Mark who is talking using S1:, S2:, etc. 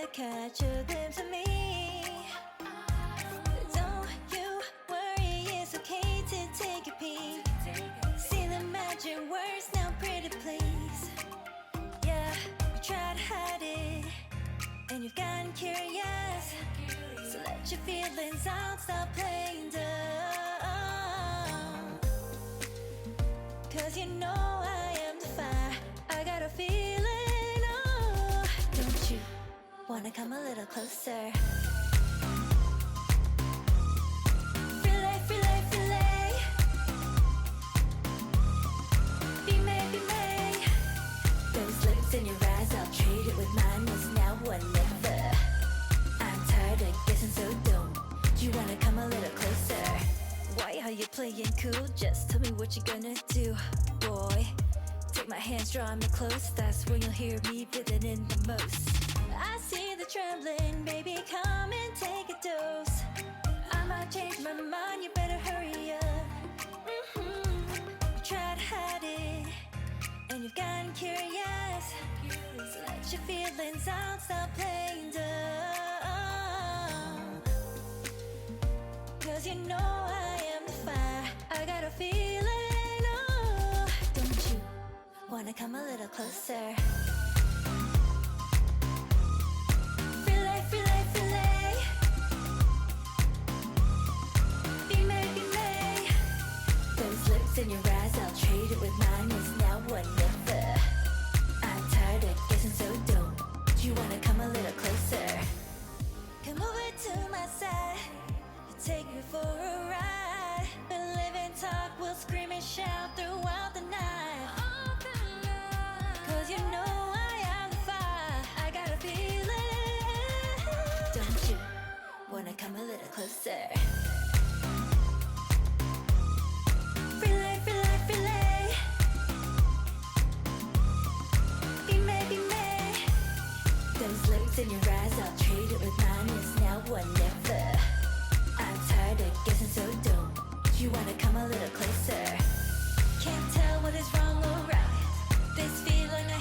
S1: to catch a glimpse of me. Don't you worry, it's okay to take a peek. See the magic words now, pretty please. Yeah, you try to hide it, and you've gotten curious. So let your feelings out, stop playing dumb. Cause you know I am the fire, I got a feeling, oh. Don't you wanna come a little closer? Fillet, fillet, fillet. Be made, be made. Those lips in your eyes, I'll trade it with mine. It's now or never. I'm tired of guessing, so don't you wanna come a little closer? Why are you playing cool? Just tell me what you're gonna do, boy. Take my hands, draw me close. That's when you'll hear me feeling in the most. I see the trembling, baby, come and take a dose. I might change my mind, you better hurry up. You try to hide it, and you've gotten curious. So let your feelings out, stop playing dumb. Cause you know I am the fire, I got a feeling, oh. Don't you wanna come a little closer? Fillet, fillet, fillet. Be made, be made. Those lips in your eyes, I'll trade it with mine. It's now or never. I'm tired of guessing, so don't you wanna come a little closer? Come over to my side, take me for a ride. We'll live and talk, we'll scream and shout throughout the night. Cause you know I am the fire, I got a feeling. Don't you wanna come a little closer? Fillet, fillet, fillet. Be made, be made. Those lips in your eyes, I'll trade it with mine. It's now or never. I'm tired of guessing, so don't you wanna come a little closer? Can't tell what is wrong or right. This feeling I